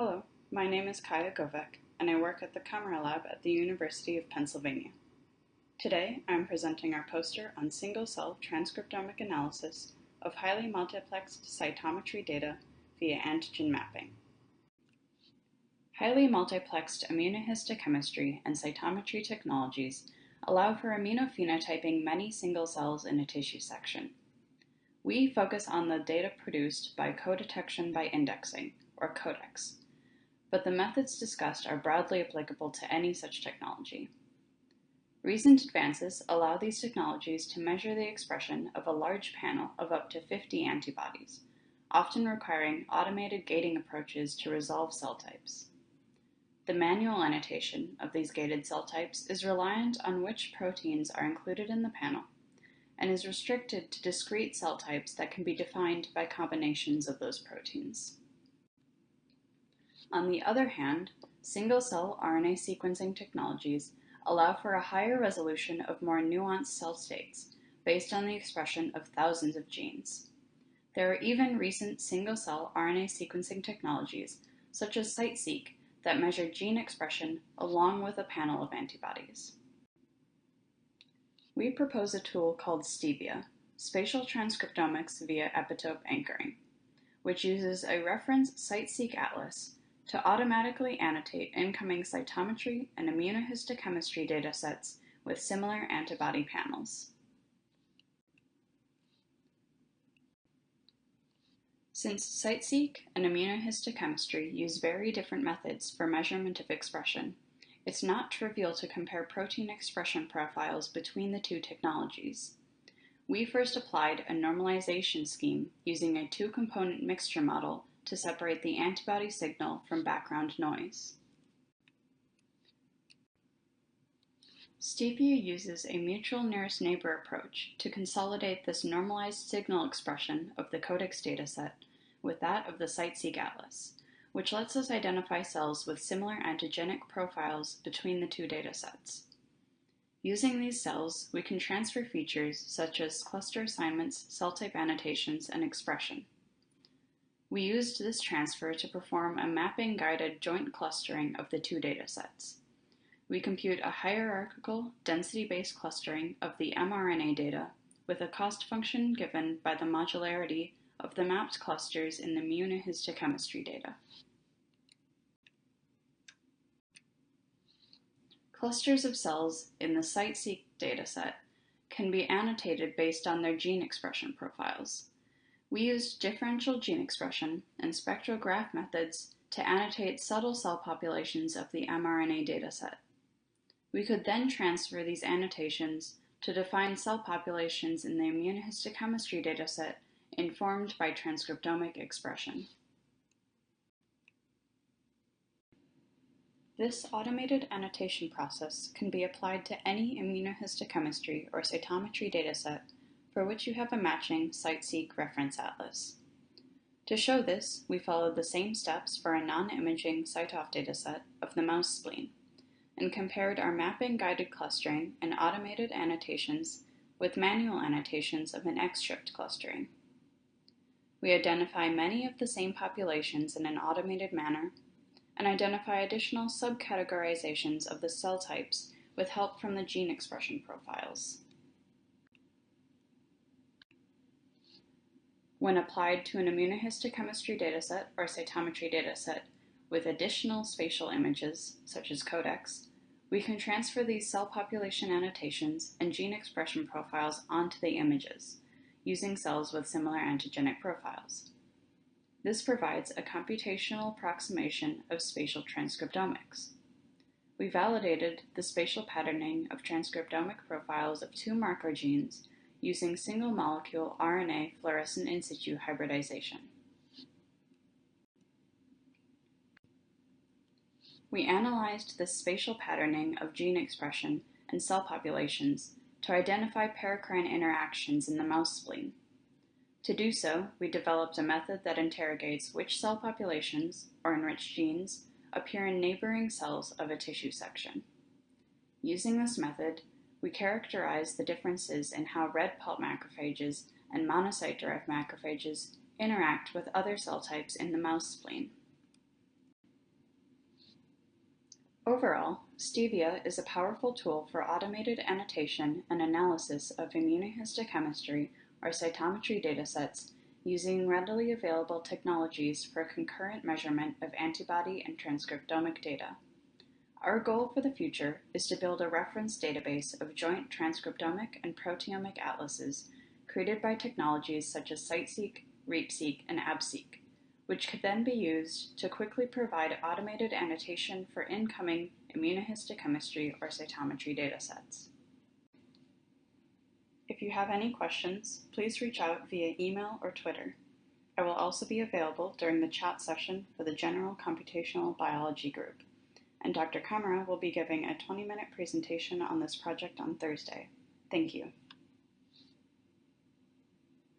Hello, my name is Kiya Govek, and I work at the Camera Lab at the University of Pennsylvania. Today, I am presenting our poster on single-cell transcriptomic analysis of highly multiplexed cytometry data via antigen mapping. Highly multiplexed immunohistochemistry and cytometry technologies allow for immunophenotyping many single cells in a tissue section. We focus on the data produced by co-detection by indexing, or codex, but the methods discussed are broadly applicable to any such technology. Recent advances allow these technologies to measure the expression of a large panel of up to 50 antibodies, often requiring automated gating approaches to resolve cell types. The manual annotation of these gated cell types is reliant on which proteins are included in the panel and is restricted to discrete cell types that can be defined by combinations of those proteins. On the other hand, single-cell RNA sequencing technologies allow for a higher resolution of more nuanced cell states based on the expression of thousands of genes. There are even recent single-cell RNA sequencing technologies, such as CYTOF, that measure gene expression along with a panel of antibodies. We propose a tool called Stevia, Spatial Transcriptomics via Epitope Anchoring, which uses a reference CYTOF atlas to automatically annotate incoming cytometry and immunohistochemistry datasets with similar antibody panels. Since CYTOF and immunohistochemistry use very different methods for measurement of expression, it's not trivial to compare protein expression profiles between the two technologies. We first applied a normalization scheme using a two-component mixture model to separate the antibody signal from background noise. Stevia uses a mutual nearest neighbor approach to consolidate this normalized signal expression of the codex dataset with that of the CYTOF atlas, which lets us identify cells with similar antigenic profiles between the two datasets. Using these cells, we can transfer features such as cluster assignments, cell type annotations, and expression. We used this transfer to perform a mapping-guided joint clustering of the two datasets. We compute a hierarchical, density-based clustering of the mRNA data with a cost function given by the modularity of the mapped clusters in the immunohistochemistry data. Clusters of cells in the CYTOF dataset can be annotated based on their gene expression profiles. We used differential gene expression and spectrograph methods to annotate subtle cell populations of the mRNA dataset. We could then transfer these annotations to define cell populations in the immunohistochemistry dataset informed by transcriptomic expression. This automated annotation process can be applied to any immunohistochemistry or cytometry dataset for which you have a matching CYTOF reference atlas. To show this, we followed the same steps for a non-imaging CYTOF dataset of the mouse spleen, and compared our mapping-guided clustering and automated annotations with manual annotations of an X-shaped clustering. We identify many of the same populations in an automated manner, and identify additional subcategorizations of the cell types with help from the gene expression profiles. When applied to an immunohistochemistry dataset or cytometry dataset with additional spatial images, such as codex, we can transfer these cell population annotations and gene expression profiles onto the images, using cells with similar antigenic profiles. This provides a computational approximation of spatial transcriptomics. We validated the spatial patterning of transcriptomic profiles of two marker genes using single-molecule RNA fluorescent in situ hybridization. We analyzed the spatial patterning of gene expression and cell populations to identify paracrine interactions in the mouse spleen. To do so, we developed a method that interrogates which cell populations, or enriched genes, appear in neighboring cells of a tissue section. Using this method, we characterize the differences in how red pulp macrophages and monocyte-derived macrophages interact with other cell types in the mouse spleen. Overall, Stevia is a powerful tool for automated annotation and analysis of immunohistochemistry or cytometry datasets using readily available technologies for concurrent measurement of antibody and transcriptomic data. Our goal for the future is to build a reference database of joint transcriptomic and proteomic atlases created by technologies such as CiteSeq, ReapSeq, and AbSeq, which could then be used to quickly provide automated annotation for incoming immunohistochemistry or cytometry datasets. If you have any questions, please reach out via email or Twitter. I will also be available during the chat session for the General Computational Biology group, and Dr. Kamara will be giving a 20-minute presentation on this project on Thursday. Thank you.